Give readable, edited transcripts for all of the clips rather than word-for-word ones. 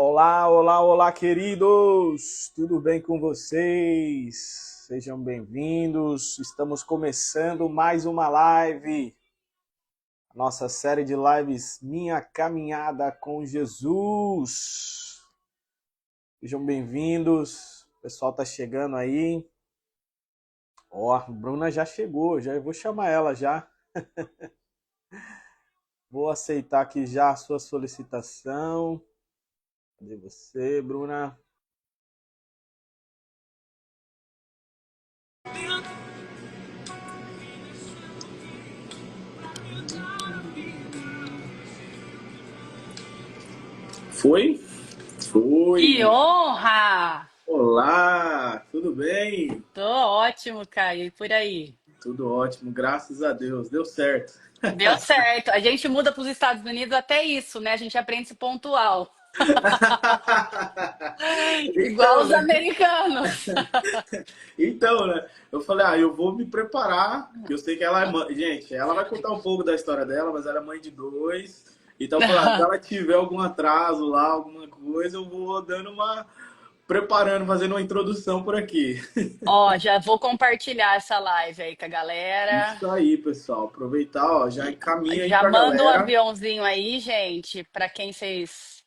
Olá, olá, olá, queridos! Tudo bem com vocês? Sejam bem-vindos. Estamos começando mais uma live. Nossa série de lives Minha Caminhada com Jesus. Sejam bem-vindos. O pessoal tá chegando aí. Ó, a Bruna já chegou, já vou chamar ela já. Vou aceitar aqui já a sua solicitação. Cadê você, Bruna? Foi? Que Foi! honra! Olá, tudo bem? Tô ótimo, Caio. E por aí? Tudo ótimo, graças a Deus, deu certo. Deu certo. A gente muda para os Estados Unidos até isso, né? A gente aprende esse pontual. Igual Então, os né? americanos. Então, né? Eu falei, eu vou me preparar, que eu sei que ela é mãe. Gente, ela vai contar um pouco da história dela, mas ela é mãe de dois. Então, eu falei, se ela tiver algum atraso lá, alguma coisa, eu vou dando uma. Preparando, fazendo uma introdução por aqui. Ó, já vou compartilhar essa live aí com a galera. Isso aí, pessoal. Aproveitar, ó, já encaminha aí Já pra manda um galera. aviãozinho aí, gente, para quem vocês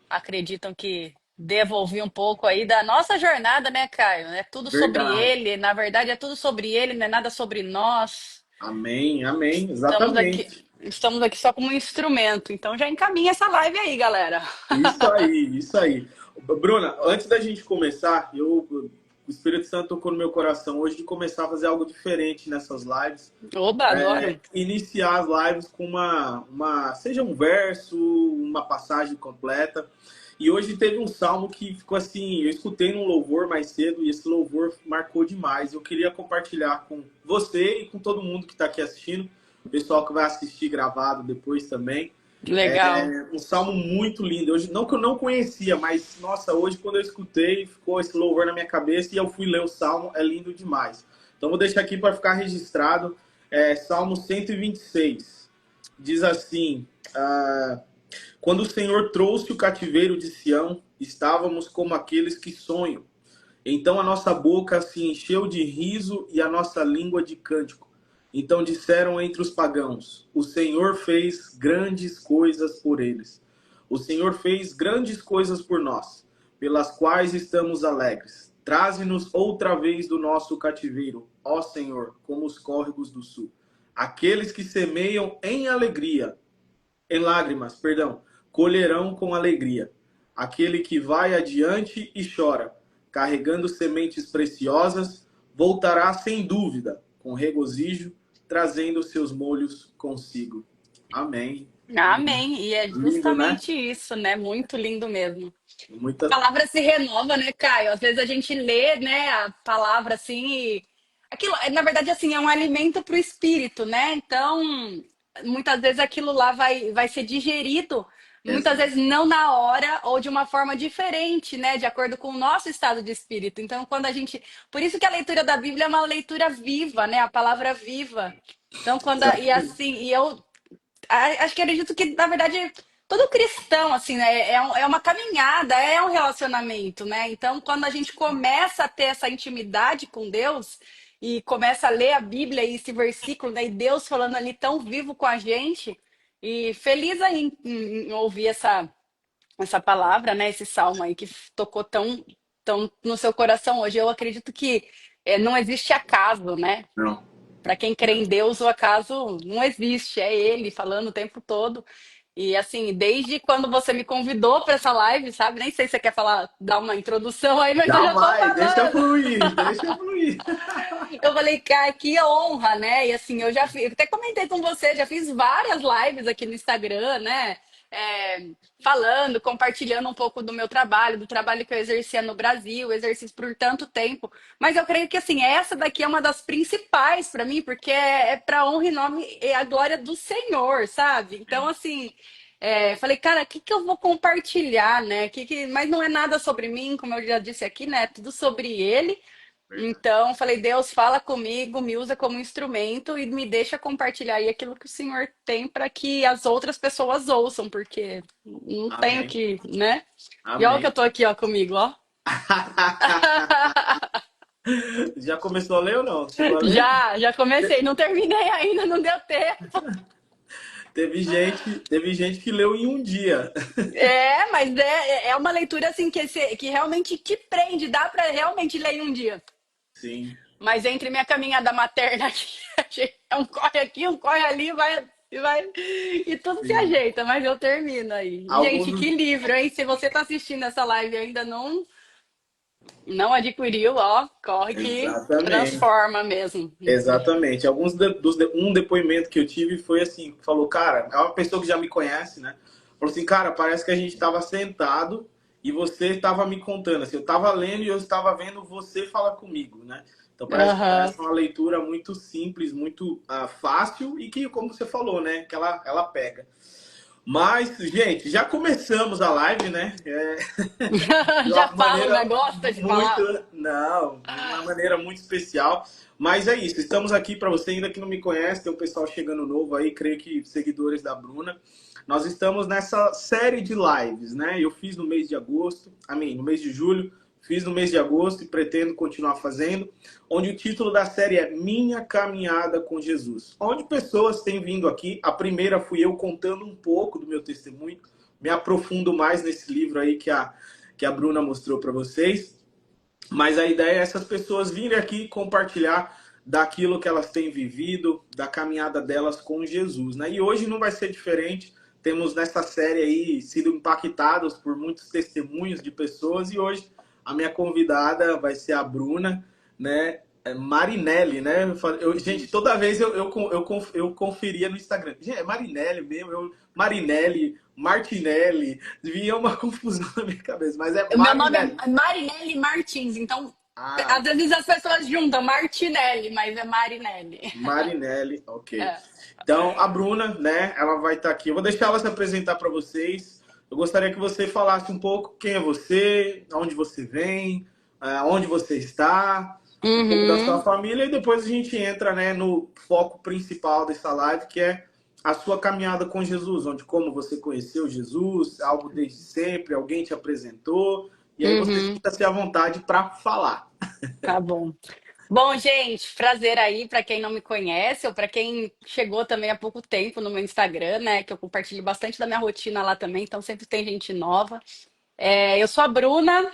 acreditam que devolvi um pouco aí da nossa jornada, né, Caio? É tudo sobre Verdade. ele. Na verdade, é tudo sobre ele, não é nada sobre nós. Amém, amém, Estamos aqui, exatamente. estamos aqui só como um instrumento. Então já encaminha essa live aí, galera. Isso aí, isso aí. Bruna, antes da gente começar, o Espírito Santo tocou no meu coração hoje de começar a fazer algo diferente nessas lives. Oba, adoro. Iniciar as lives com seja um verso, uma passagem completa. E hoje teve um salmo que ficou assim, eu escutei num louvor mais cedo e esse louvor marcou demais. Eu queria compartilhar com você e com todo mundo que está aqui assistindo, o pessoal que vai assistir gravado depois também. Legal. Um salmo muito lindo. Hoje, não que eu não conhecia, mas nossa, hoje quando eu escutei, ficou esse louvor na minha cabeça e eu fui ler o salmo, é lindo demais. Então vou deixar aqui para ficar registrado, Salmo 126. Diz assim: quando o Senhor trouxe o cativeiro de Sião, estávamos como aqueles que sonham. Então a nossa boca se encheu de riso e a nossa língua de cântico. Então disseram entre os pagãos: o Senhor fez grandes coisas por eles. O Senhor fez grandes coisas por nós, pelas quais estamos alegres. Traze-nos outra vez do nosso cativeiro, ó Senhor, como os córregos do sul. Aqueles que semeiam em lágrimas, perdão, colherão com alegria. Aquele que vai adiante e chora, carregando sementes preciosas, voltará sem dúvida, com regozijo, trazendo seus molhos consigo. Amém. Amém. E é Lindo, né? justamente isso, né? Muito lindo mesmo. A Muita. palavra se renova, né, Caio? Às vezes a gente lê, né, a palavra assim e aquilo, na verdade, assim, é um alimento para o espírito, né? Então, muitas vezes aquilo lá vai ser digerido, muitas Exato. vezes não na hora ou de uma forma diferente, né, de acordo com o nosso estado de espírito. Então, quando a gente, por isso que a leitura da Bíblia é uma leitura viva, né? A palavra viva. Então, e Exato. assim, e eu acho que acredito que, na verdade, todo cristão, assim, né, é uma caminhada, é um relacionamento, né? Então, quando a gente começa a ter essa intimidade com Deus e começa a ler a Bíblia e esse versículo, né, e Deus falando ali tão vivo com a gente, e feliz aí em ouvir essa palavra, né, esse salmo aí que tocou tão no seu coração hoje. Eu acredito que não existe acaso, né? Não. Para quem crê em Deus, o acaso não existe, é ele falando o tempo todo. E assim, desde quando você me convidou para essa live, sabe? Nem sei se você quer falar, dar uma introdução aí, mas eu já tô Jamais, deixa falando. fluir, deixa fluir. Eu falei, cara, que honra, né? E assim, eu até comentei com você, já fiz várias lives aqui no Instagram, né? É, falando, compartilhando um pouco do meu trabalho, do trabalho que eu exercia no Brasil, exerci por tanto tempo. Mas eu creio que assim, essa daqui é uma das principais para mim, porque é para honra e nome e a glória do Senhor, sabe? Então, assim, falei, cara, o que que eu vou compartilhar, né? Mas não é nada sobre mim, como eu já disse aqui, né? É tudo sobre ele. Verdade. Então, falei, Deus, fala comigo, me usa como instrumento e me deixa compartilhar aí aquilo que o Senhor tem para que as outras pessoas ouçam, porque não tenho Amém. que, né? E olha que eu Amém. tô aqui, ó, comigo, ó. Já começou a ler ou não? Chegou a ler? Já comecei, não terminei ainda, não deu tempo. Teve gente que leu em um dia. É, mas é uma leitura assim que realmente te prende, dá para realmente ler em um dia. Sim, Mas entre minha caminhada materna aqui, é um corre aqui, um corre ali, e tudo se sim. ajeita, mas eu termino aí. Gente, Alguns. que livro, hein? Se você tá assistindo essa live e ainda não adquiriu, ó, corre que Exatamente. transforma mesmo. Exatamente. Um depoimento que eu tive foi assim, falou, cara, é uma pessoa que já me conhece, né? Falou assim, cara, parece que a gente estava sentado e você estava me contando, assim, eu estava lendo e eu estava vendo você falar comigo, né? Então Aham. parece uma leitura muito simples, muito fácil e que, como você falou, né, que ela pega. Mas, gente, já começamos a live, né? De Já uma fala, maneira né? Gosta de muito. falar. Não, de uma maneira muito especial. Mas é isso, estamos aqui para você ainda que não me conhece, tem um pessoal chegando novo aí, creio que seguidores da Bruna. Nós estamos nessa série de lives, né? Eu fiz no mês de agosto, no mês de julho, fiz no mês de agosto e pretendo continuar fazendo, onde o título da série é Minha Caminhada com Jesus. Onde pessoas têm vindo aqui, a primeira fui eu contando um pouco do meu testemunho, me aprofundo mais nesse livro aí que a Bruna mostrou para vocês. Mas a ideia é essas pessoas virem aqui compartilhar daquilo que elas têm vivido, da caminhada delas com Jesus, né? E hoje não vai ser diferente. Temos nessa série aí sido impactados por muitos testemunhos de pessoas e hoje a minha convidada vai ser a Bruna, né? Marinelli, né? Gente, toda vez eu conferia no Instagram. Gente, é Marinelli mesmo, Marinelli, Martinelli, vinha uma confusão na minha cabeça, mas é Meu nome Marinelli. é Marinelli Martins, então Ah, às vezes as pessoas juntam Martinelli, mas é Marinelli. Marinelli, ok. É. Então, a Bruna, né, ela vai estar aqui. Eu vou deixar ela se apresentar para vocês. Eu gostaria que você falasse um pouco quem é você, aonde você vem, onde você está, um pouco da sua Uhum. família e depois a gente entra, né, no foco principal dessa live, que é a sua caminhada com Jesus, onde como você conheceu Jesus, algo desde sempre, alguém te apresentou, e aí você Uhum. sinta-se à vontade para falar. Tá bom. Bom, gente, prazer aí para quem não me conhece ou para quem chegou também há pouco tempo no meu Instagram, né? Que eu compartilho bastante da minha rotina lá também, então sempre tem gente nova. Eu sou a Bruna,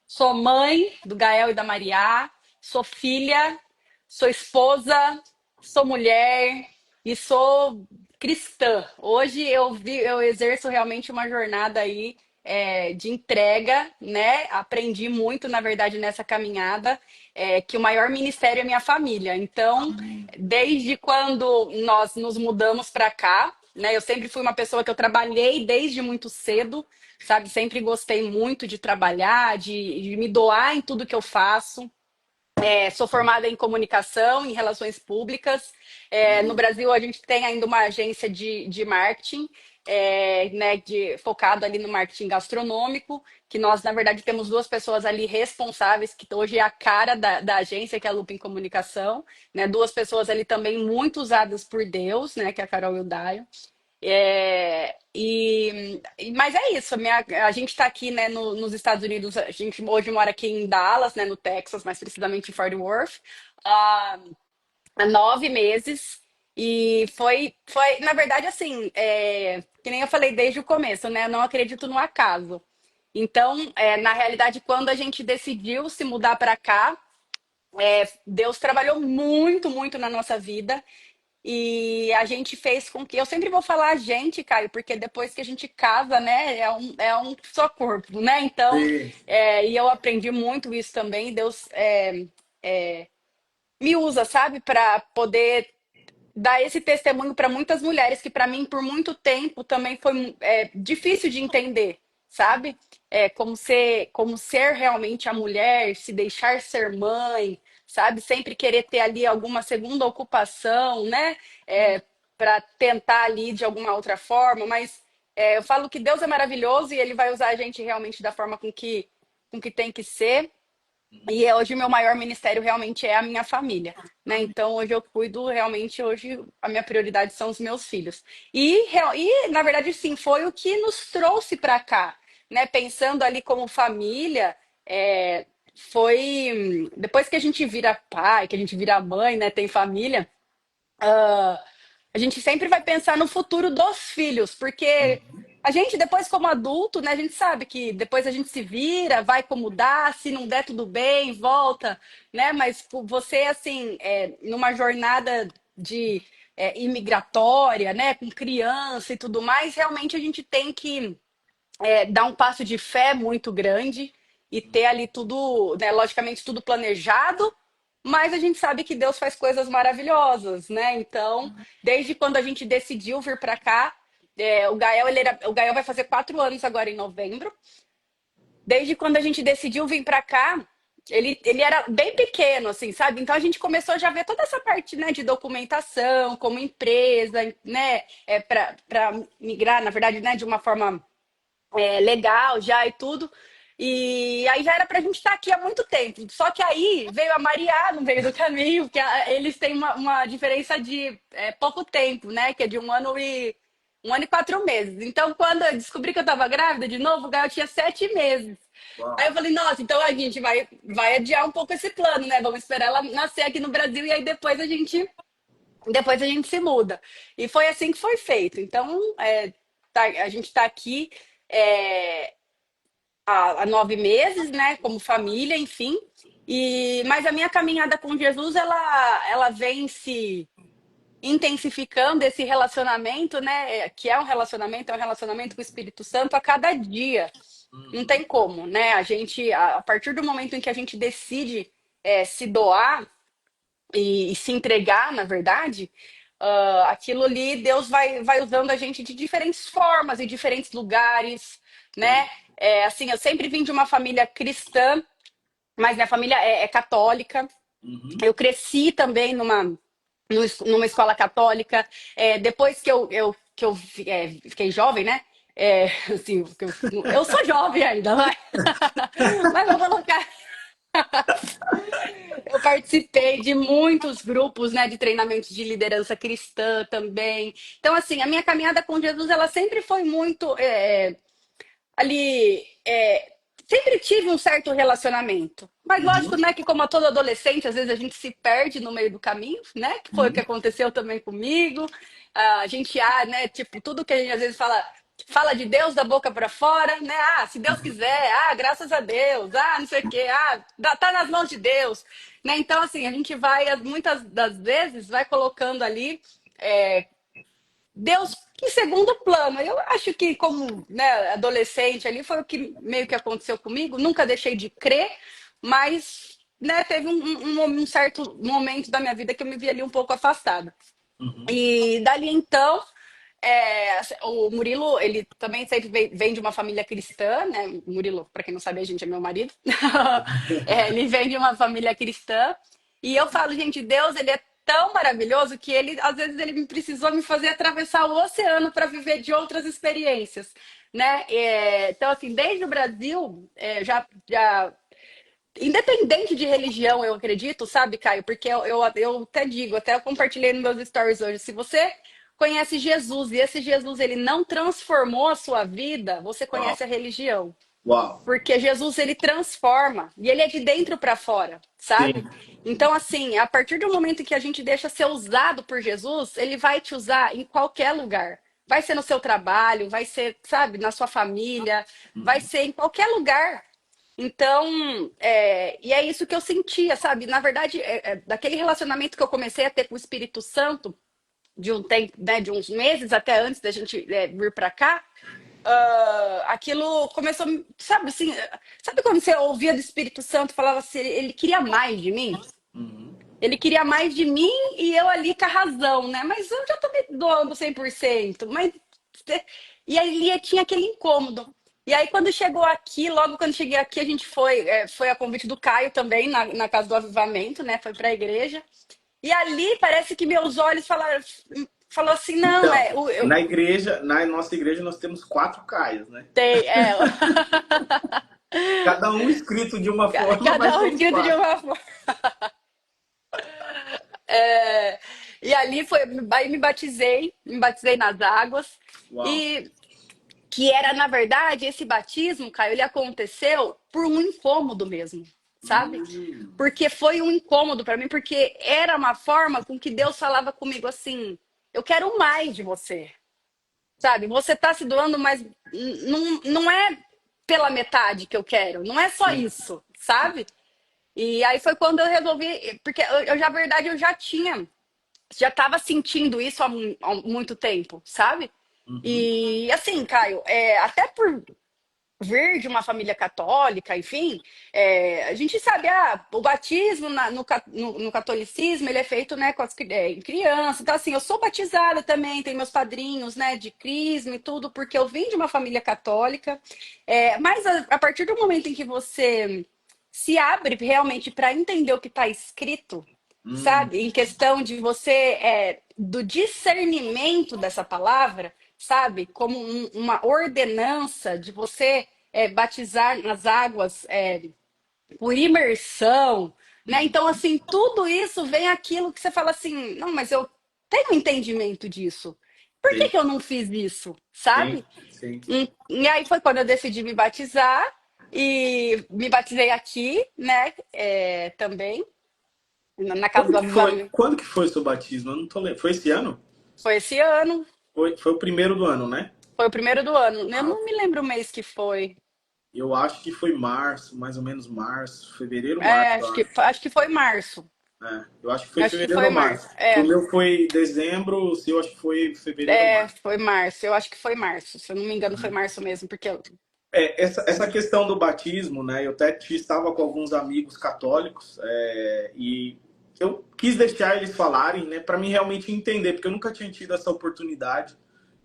sou mãe do Gael e da Maria, sou filha, sou esposa, sou mulher e sou cristã. Hoje eu exerço realmente uma jornada aí de entrega, né? Aprendi muito, na verdade, nessa caminhada, que o maior ministério é minha família. Então, Amém. desde quando nós nos mudamos para cá, né? Eu sempre fui uma pessoa que eu trabalhei desde muito cedo, sabe? Sempre gostei muito de trabalhar, de me doar em tudo que eu faço. Sou formada em comunicação, em relações públicas. No Brasil, a gente tem ainda uma agência de marketing, né, focado ali no marketing gastronômico, que nós, na verdade, temos duas pessoas ali responsáveis, que hoje é a cara da agência, que é a Lupin Comunicação, né, duas pessoas ali também muito usadas por Deus, né, que é a Carol e o Daio. Mas é isso, a gente está aqui, né, nos Estados Unidos, a gente hoje mora aqui em Dallas, né, no Texas, mais precisamente em Fort Worth, há, há 9 meses. E na verdade, assim, que nem eu falei desde o começo, né? Eu não acredito no acaso. Então, na realidade, quando a gente decidiu se mudar para cá, Deus trabalhou muito, muito na nossa vida. E a gente fez com que. Eu sempre vou falar a gente, Caio, porque depois que a gente casa, né, é um só corpo, né? Então, Sim. e eu aprendi muito isso também. Deus me usa, sabe, para poder dar esse testemunho para muitas mulheres que para mim por muito tempo também foi difícil de entender, sabe? Como ser realmente a mulher, se deixar ser mãe, sabe? Sempre querer ter ali alguma segunda ocupação, né? Para tentar ali de alguma outra forma, mas eu falo que Deus é maravilhoso e Ele vai usar a gente realmente da forma com que tem que ser. E hoje o meu maior ministério realmente é a minha família, né? Então hoje eu cuido realmente, hoje a minha prioridade são os meus filhos. E na verdade, sim, foi o que nos trouxe para cá, né? Pensando ali como família, foi depois que a gente vira pai, que a gente vira mãe, né? Tem família, a gente sempre vai pensar no futuro dos filhos, porque a gente, depois, como adulto, né, a gente sabe que depois a gente se vira, vai como dá, se não der tudo bem, volta, né? Mas você, assim, numa jornada de imigratória, né, com criança e tudo mais, realmente a gente tem que dar um passo de fé muito grande e ter ali tudo, né, logicamente, tudo planejado, mas a gente sabe que Deus faz coisas maravilhosas, né? Então, desde quando a gente decidiu vir para cá, o Gael vai fazer 4 anos agora em novembro. Desde quando a gente decidiu vir para cá, ele era bem pequeno, assim, sabe? Então a gente começou já a ver toda essa parte, né, de documentação, como empresa, né, para migrar, na verdade, né, de uma forma legal já e tudo. E aí já era pra gente estar aqui há muito tempo. Só que aí veio a Mariá no meio do caminho, porque eles têm uma diferença de pouco tempo, né? Que é de 1 ano e 4 meses. Então, quando eu descobri que eu tava grávida de novo, o Gael tinha 7 meses. Aí eu Uau. falei, nossa, então a gente vai adiar um pouco esse plano, né? Vamos esperar ela nascer aqui no Brasil e aí depois a gente se muda. E foi assim que foi feito. Então, a gente está aqui é, há 9 meses, né, como família, enfim. Mas a minha caminhada com Jesus, ela vem se intensificando esse relacionamento, né, que é um relacionamento com o Espírito Santo a cada dia. Não tem como, né? A gente, a partir do momento em que a gente decide se doar, e se entregar, na verdade, aquilo ali, Deus vai usando a gente de diferentes formas, em diferentes lugares, Sim. né? Assim, eu sempre vim de uma família cristã, mas minha família é católica. Uhum. Eu cresci também numa escola católica. Depois que eu fiquei jovem, né? Assim, eu sou jovem ainda, vai. Mas vou colocar. Eu participei de muitos grupos, né, de treinamentos de liderança cristã também. Então, assim, a minha caminhada com Jesus, ela sempre foi muito ali. Sempre tive um certo relacionamento. Mas lógico, Uhum. né, que como a todo adolescente, às vezes a gente se perde no meio do caminho, né? Que foi o que Uhum. aconteceu também comigo. A gente, né, tipo, tudo que a gente às vezes fala de Deus da boca para fora, né? Ah, se Deus quiser, graças a Deus, não sei o quê, tá nas mãos de Deus, né? Então, assim, a gente vai, muitas das vezes, vai colocando ali Deus em segundo plano. Eu acho que, como, né, adolescente ali, foi o que meio que aconteceu comigo. Nunca deixei de crer, mas, né, teve um certo momento da minha vida que eu me vi ali um pouco afastada. Uhum. E dali então, o Murilo, ele também sempre vem de uma família cristã, né? O Murilo, para quem não sabe, a gente é meu marido. Ele vem de uma família cristã. E eu falo, gente, Deus, ele é tão maravilhoso que ele, às vezes, ele me precisou me fazer atravessar o oceano para viver de outras experiências, né? Então, assim, desde o Brasil, já independente de religião, eu acredito, sabe, Caio? Porque eu até digo, até eu compartilhei nos meus stories hoje, se você conhece Jesus e esse Jesus ele não transformou a sua vida, você Uau. conhece a religião. Uau. Porque Jesus ele transforma e ele é de dentro para fora, sabe? Sim. Então assim, a partir do momento que a gente deixa ser usado por Jesus, ele vai te usar em qualquer lugar. Vai ser no seu trabalho, vai ser, sabe, na sua família, vai Uhum. ser em qualquer lugar. Então, e é isso que eu sentia, sabe? Na verdade, daquele relacionamento que eu comecei a ter com o Espírito Santo, de um tempo, né, de uns meses até antes da gente vir para cá, aquilo começou, sabe assim, sabe quando você ouvia do Espírito Santo e falava assim, ele queria mais de mim? Uhum. Ele queria mais de mim e eu ali com a razão, né? Mas eu já tô me doando 100%. Mas. E aí tinha aquele incômodo. E aí, quando chegou aqui, logo quando cheguei aqui, a gente foi a convite do Caio também, na casa do avivamento, né? Foi para a igreja. E ali parece que meus olhos falou assim: não, Então, na nossa igreja, nós temos 4 Caios, né? tem, Cada um escrito de uma forma, mas Cada um todos escrito de fazem. uma forma. É, e ali foi, aí me batizei nas águas. Uau. E que era, na verdade, esse batismo, Caio, ele aconteceu por um incômodo mesmo, sabe? Hum, Porque foi um incômodo para mim, porque era uma forma com que Deus falava comigo assim: eu quero mais de você, sabe? Você tá se doando, mas não é pela metade que eu quero, não é só sim. isso, sabe? E aí foi quando eu resolvi, porque eu já, na verdade, eu já estava sentindo isso há muito tempo, sabe? Uhum. E assim, Caio, até por vir de uma família católica, enfim, a gente sabe, o batismo no catolicismo, ele é feito, né, em criança. Então, assim, eu sou batizada também, tenho meus padrinhos, né, de crisma e tudo, porque eu vim de uma família católica. Mas a partir do momento em que você se abre realmente para entender o que está escrito, Hum, sabe, em questão de você, do discernimento dessa palavra, sabe, como uma ordenança de você batizar nas águas por imersão, né? Então, assim, tudo isso vem aquilo que você fala assim, não, mas eu tenho entendimento disso. Por que sim, que eu não fiz isso, sim, sabe? sim. E aí foi quando eu decidi me batizar e me batizei aqui, né? Também na casa Quando que dos foi? amigos. Quando que foi o seu batismo? Eu não tô lembrando. Foi esse ano? Foi esse ano, Foi o primeiro do ano, né? foi o primeiro do ano. Eu Ah, não me lembro o mês que foi. eu acho que foi março, mais ou menos março, fevereiro, março, eu acho. Acho que foi março. É, eu acho que foi Acho que fevereiro foi ou março. março. Que o meu foi dezembro, o seu acho que foi fevereiro ou março. Foi março. Eu acho que foi março. Se eu não me engano, foi março mesmo, porque Essa questão do batismo, né? Eu até estava com alguns amigos católicos e eu quis deixar eles falarem, né? Para mim realmente entender, porque eu nunca tinha tido essa oportunidade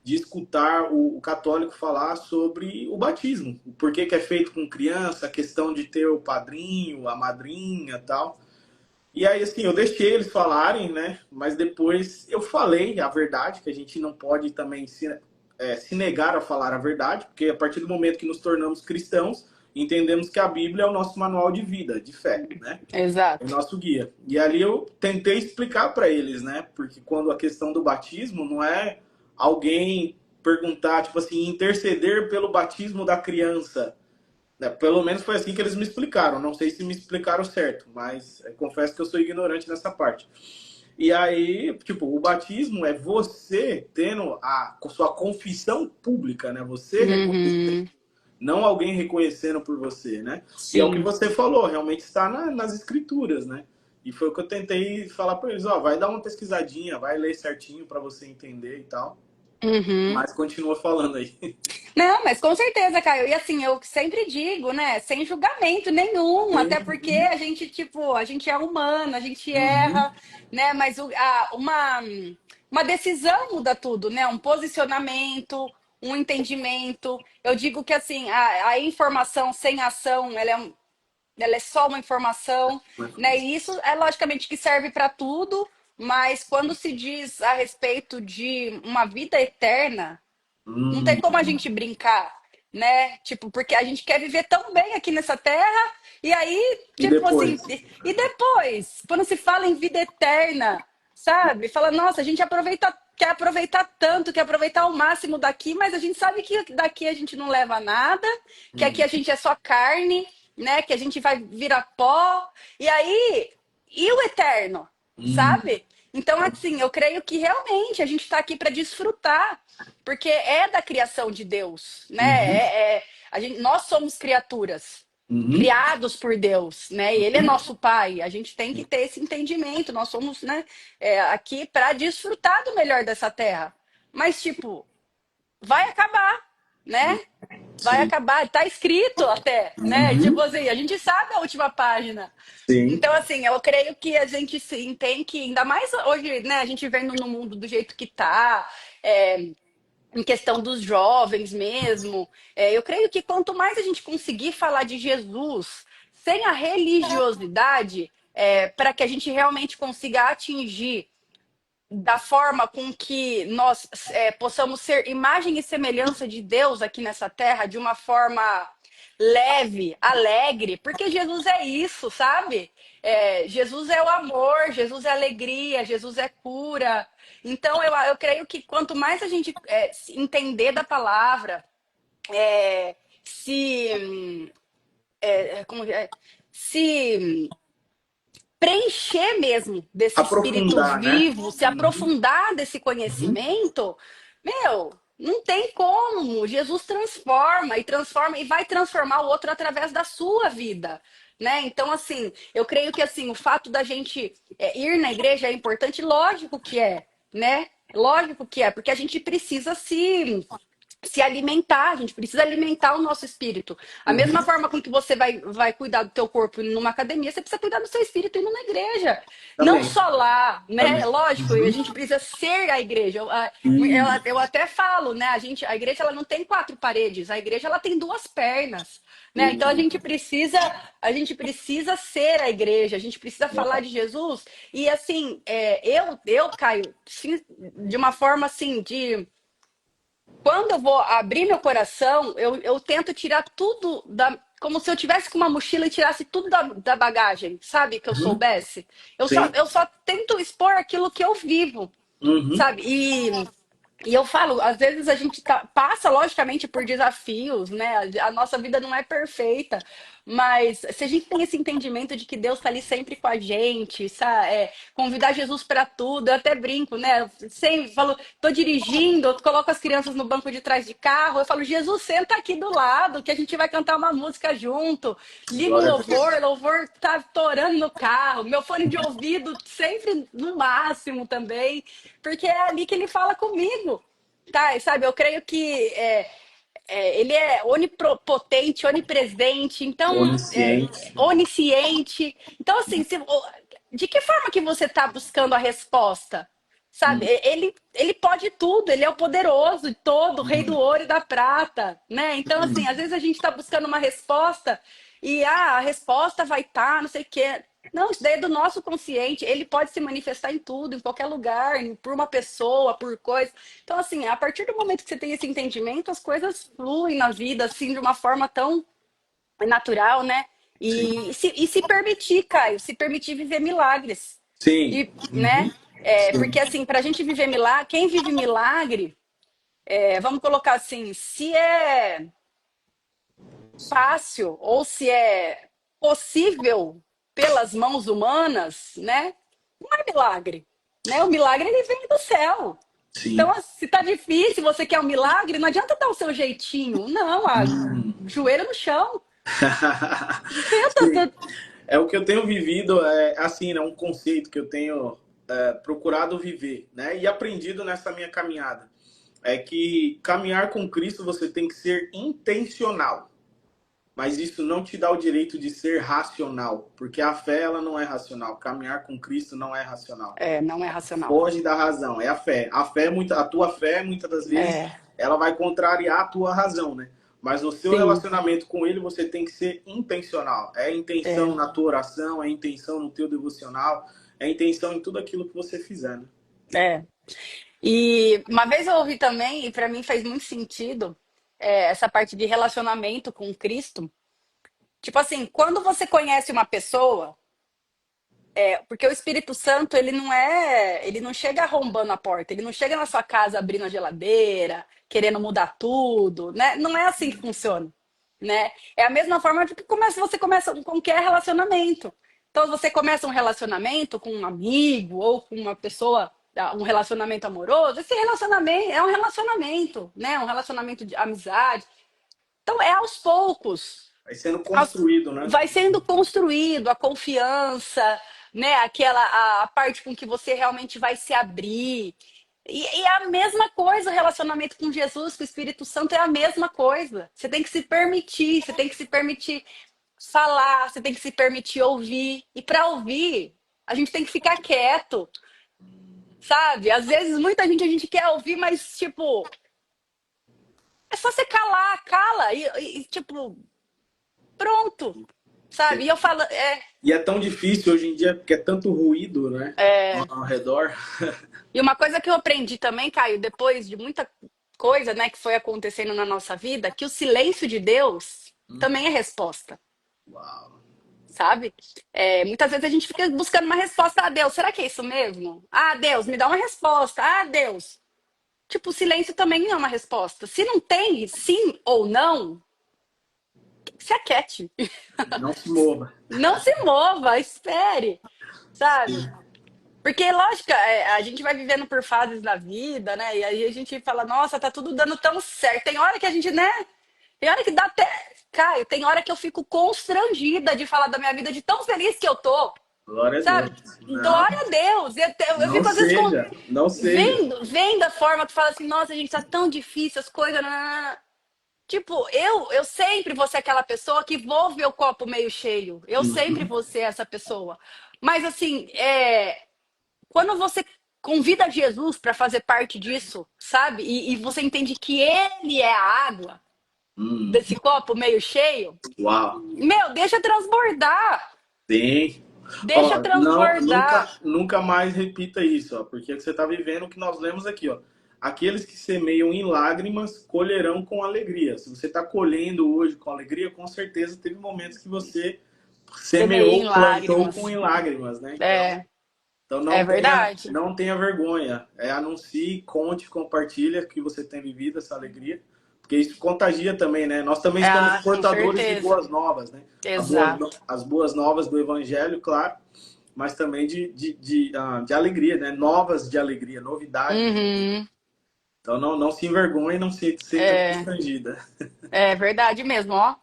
de escutar o católico falar sobre o batismo, o porquê que é feito com criança, a questão de ter o padrinho, a madrinha, tal. E aí, assim, eu deixei eles falarem, né? Mas depois eu falei a verdade, que a gente não pode também se negar a falar a verdade, porque a partir do momento que nos tornamos cristãos, entendemos que a Bíblia é o nosso manual de vida, de fé, né? É o exato. nosso guia. E ali eu tentei explicar para eles, né? Porque quando a questão do batismo não é alguém perguntar, tipo assim, interceder pelo batismo da criança, né? Pelo menos foi assim que eles me explicaram. Não sei se me explicaram certo, mas confesso que eu sou ignorante nessa parte. E aí, tipo, o batismo é você tendo a sua confissão pública, né? Você reconhecendo, Uhum, não alguém reconhecendo por você, né? E é o que sim. você falou, realmente está nas escrituras, né? E foi o que eu tentei falar para eles, ó, vai dar uma pesquisadinha, vai ler certinho para você entender e tal. Uhum. Mas continua falando aí. Não, mas com certeza, Caio. E assim, eu sempre digo, né? Sem julgamento nenhum, até porque a gente, tipo, a gente é humano, a gente erra, Uhum. né? Mas uma decisão muda tudo, né? Um posicionamento, um entendimento. Eu digo que assim, a informação sem ação, ela é só uma informação, né? E isso é logicamente que serve para tudo, mas quando se diz a respeito de uma vida eterna, não tem Hum. como a gente brincar, né? Tipo, porque a gente quer viver tão bem aqui nessa terra, e aí, E tipo depois? assim, e depois, quando se fala em vida eterna, sabe? Fala, nossa, a gente quer aproveitar tanto, quer aproveitar o máximo daqui, mas a gente sabe que daqui a gente não leva nada, que aqui a Uhum. gente é só carne, né? Que a gente vai virar pó, e aí, e o eterno, Hum. sabe? Então, assim, eu creio que realmente a gente está aqui para desfrutar porque é da criação de Deus, né? Uhum. Nós somos criaturas Uhum. criados por Deus, né? E Ele é nosso Pai. A gente tem que ter esse entendimento. Nós somos, né, aqui para desfrutar do melhor dessa terra. Mas tipo, vai acabar, né? Vai Sim. acabar. Tá escrito até, né? Tipo Uhum. assim, a gente sabe a última página. Sim. Então, assim, eu creio que a gente sim, tem que, ainda mais hoje, né? A gente vendo no mundo do jeito que tá. Em questão dos jovens mesmo. Eu creio que quanto mais a gente conseguir falar de Jesus sem a religiosidade, para que a gente realmente consiga atingir da forma com que nós possamos ser imagem e semelhança de Deus aqui nessa terra, de uma forma leve, alegre, porque Jesus é isso, sabe? Jesus é o amor, Jesus é alegria, Jesus é cura. Então, eu creio que quanto mais a gente se entender da palavra, é, se, como, se preencher mesmo desse espírito Aprofundar, né? vivo, se aprofundar desse conhecimento, meu, não tem como. Jesus transforma e vai transformar o outro através da sua vida, né? Então, assim, eu creio que assim o fato da gente ir na igreja é importante, lógico que é, né? Lógico que é, porque a gente precisa se alimentar, a gente precisa alimentar o nosso espírito. A mesma Uhum. forma com que você vai cuidar do teu corpo indo numa academia, você precisa cuidar do seu espírito indo na igreja. Não Também, só lá, né? também. Lógico, a Uhum. gente precisa ser a igreja. Sim, Eu até falo, né? A igreja ela não tem quatro paredes, a igreja ela tem duas pernas. Né? Então a gente precisa ser a igreja, a gente precisa falar de Jesus e assim, eu Caio, sim, de uma forma assim de quando eu vou abrir meu coração, eu tento tirar tudo como se eu tivesse com uma mochila e tirasse tudo da bagagem, sabe? Que eu uhum. soubesse. Sim. Eu só tento expor aquilo que eu vivo, Uhum. sabe? E eu falo, às vezes a gente passa, logicamente, por desafios, né? A nossa vida não é perfeita, mas se a gente tem esse entendimento de que Deus está ali sempre com a gente, sabe? Convidar Jesus para tudo, eu até brinco, né? Eu sempre falo, tô dirigindo, eu coloco as crianças no banco de trás de carro, eu falo, Jesus, senta aqui do lado, que a gente vai cantar uma música junto. Liga um Glória a Deus. o louvor tá torando no carro, meu fone de ouvido sempre no máximo também, porque é ali que ele fala comigo, tá? Sabe, eu creio que ele é onipotente, onipresente, então Onisciente. onisciente. Então, assim, de que forma que você está buscando a resposta? Sabe, ele pode tudo, ele é o poderoso de todo, o rei do ouro e da prata, né? Então, assim, às vezes a gente está buscando uma resposta e a resposta vai estar, não sei o quê. Não, isso daí é do nosso consciente. Ele pode se manifestar em tudo, em qualquer lugar, por uma pessoa, por coisa. Então, assim, a partir do momento que você tem esse entendimento, as coisas fluem na vida, assim, de uma forma tão natural, né? Sim. E se permitir, Caio, se permitir viver milagres. Sim. E, né? Porque, Sim. assim, para a gente viver milagre, quem vive milagre, vamos colocar assim, se é fácil ou se é possível pelas mãos humanas, né? Não é milagre, né? O milagre ele vem do céu. Sim. Então, se tá difícil, você quer um milagre, não adianta dar o seu jeitinho. Não, joelho no chão. Sim. Tenta. É o que eu tenho vivido, assim, né, um conceito que eu tenho procurado viver, né, e aprendido nessa minha caminhada. É que caminhar com Cristo você tem que ser intencional, mas isso não te dá o direito de ser racional, porque a fé ela não é racional. Caminhar com Cristo não é racional. Não é racional. Foge da razão, é a fé. A tua fé, muitas das vezes, É, ela vai contrariar a tua razão, né? Mas no seu sim, relacionamento com ele, você tem que ser intencional. É intenção é, na tua oração, é intenção no teu devocional, é intenção em tudo aquilo que você fizer, né? é. E uma vez eu ouvi também, e para mim faz muito sentido, essa parte de relacionamento com Cristo. Tipo assim, quando você conhece uma pessoa, porque o Espírito Santo, ele não chega arrombando a porta, ele não chega na sua casa abrindo a geladeira, querendo mudar tudo, né? Não é assim que funciona, né? É a mesma forma de que você começa com qualquer relacionamento. Então, você começa um relacionamento com um amigo ou com uma pessoa, um relacionamento amoroso, esse relacionamento é um relacionamento, né? Um relacionamento de amizade. Então, é aos poucos Vai sendo as- construído, né? vai sendo construído a confiança, né? A parte com que você realmente vai se abrir. E é a mesma coisa, o relacionamento com Jesus, com o Espírito Santo é a mesma coisa. Você tem que se permitir, você tem que se permitir falar, você tem que se permitir ouvir. E para ouvir, a gente tem que ficar quieto, sabe? Às vezes muita gente a gente quer ouvir, mas tipo, é só você calar, cala tipo, pronto, sabe? E eu falo, E é tão difícil hoje em dia, porque é tanto ruído, né? Ao redor. E uma coisa que eu aprendi também, Caio, depois de muita coisa, né, que foi acontecendo na nossa vida, que o silêncio de Deus, também é resposta, Uau. sabe? Muitas vezes a gente fica buscando uma resposta. Ah, Deus, será que é isso mesmo? Ah, Deus, me dá uma resposta. Ah, Deus. Tipo, o silêncio também é uma resposta. Se não tem sim ou não, se aquiete. Não se mova. Não se mova, espere, sabe? Porque, lógico, a gente vai vivendo por fases da vida, né? E aí a gente fala, nossa, tá tudo dando tão certo. Tem hora que a gente, né? Tem hora que dá até. Caio, tem hora que eu fico constrangida de falar da minha vida, de tão feliz que eu tô, Glória a Deus. sabe? Não, Glória a Deus. Eu não fico, às vezes, seja. Não seja. vendo a forma que tu fala assim, nossa, gente, tá tão difícil as coisas. Nananana. Tipo, eu sempre vou ser aquela pessoa que vou ver o copo meio cheio. Eu sempre Uhum. vou ser essa pessoa. Mas, assim, quando você convida Jesus para fazer parte disso, sabe? E você entende que ele é a água Hum. desse copo meio cheio, Uau. meu, deixa transbordar. Sim. Deixa Ó, não, transbordar. nunca mais repita isso, ó, porque você está vivendo o que nós lemos aqui, ó. Aqueles que semeiam em lágrimas colherão com alegria. Se você está colhendo hoje com alegria, com certeza teve momentos que você Semeia em semeou, plantou com lágrimas. em lágrimas, né? É, Então é verdade. não tenha vergonha. Anuncie, conte, compartilha que você tem vivido essa alegria, porque isso contagia também, né? Nós também somos Ah, com portadores de certeza. boas novas, né? Exato. As boas novas do Evangelho, claro, mas também de alegria, né? Novas de alegria, novidades. Uhum. Então não se envergonhe, não se seja É, constrangida. é verdade mesmo, ó.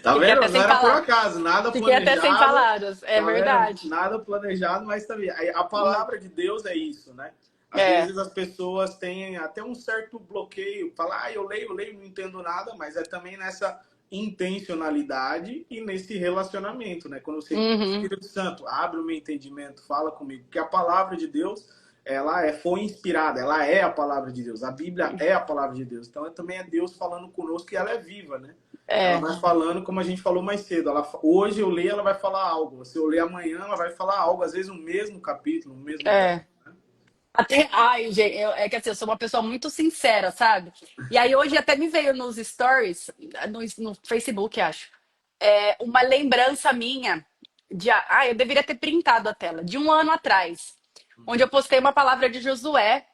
Tá Fiquei vendo? até Não sem era por palavras. acaso, nada Fiquei até sem planejado. palavras. É Tá vendo? verdade. Nada planejado, mas também a palavra de Deus é isso, né? Às É, vezes as pessoas têm até um certo bloqueio, falar, eu leio, não entendo nada, mas é também nessa intencionalidade e nesse relacionamento, né? Quando você, uhum, Espírito Santo, abre o meu entendimento, fala comigo, porque a palavra de Deus, foi inspirada, ela é a palavra de Deus, a Bíblia é a palavra de Deus, então também é Deus falando conosco e ela é viva, né? Ela é, vai falando, como a gente falou mais cedo. Hoje eu leio, ela vai falar algo. Se eu ler amanhã, ela vai falar algo. Às vezes o mesmo capítulo, o mesmo verso. é. Até, ai, gente, é que assim, eu sou uma pessoa muito sincera, sabe? E aí hoje até me veio nos stories, no Facebook, acho, uma lembrança minha eu deveria ter printado a tela, de um ano atrás, onde eu postei uma palavra de Josué,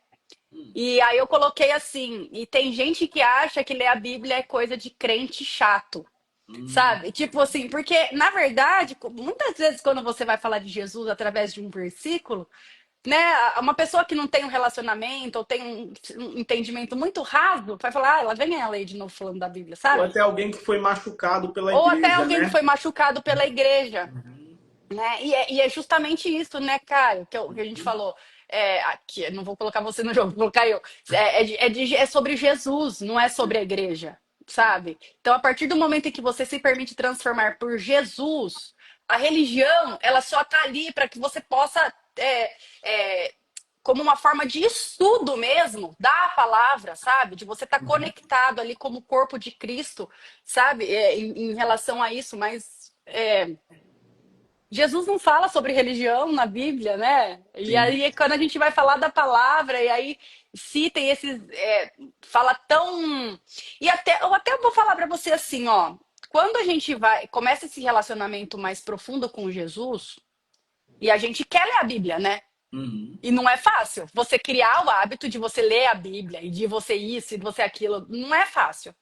e aí eu coloquei assim, e tem gente que acha que ler a Bíblia é coisa de crente chato. Hum, Sabe? Tipo assim, porque na verdade, muitas vezes quando você vai falar de Jesus através de um versículo, né, uma pessoa que não tem um relacionamento ou tem um entendimento muito raso, vai falar, ah, ela vem ela aí de novo falando da Bíblia, ou sabe? até alguém que foi machucado pela Ou até igreja, alguém que né? foi machucado pela igreja, né? E é justamente isso, né, Caio, que a gente falou. Aqui, não vou colocar você no jogo, vou colocar eu. É sobre Jesus, não é sobre a igreja, sabe? Então, a partir do momento em que você se permite transformar por Jesus, a religião, ela só tá ali para que você possa, é, como uma forma de estudo mesmo, da palavra, sabe? De você estar conectado ali como corpo de Cristo, sabe? Em relação a isso, mas. Jesus não fala sobre religião na Bíblia, né? E Sim. aí, quando a gente vai falar da palavra, e aí cita esses. Fala tão. Eu até vou falar para você assim, ó. Quando a gente começa esse relacionamento mais profundo com Jesus, e a gente quer ler a Bíblia, né? Uhum. E não é fácil. Você criar o hábito de você ler a Bíblia, e de você isso, e de você aquilo, não é fácil.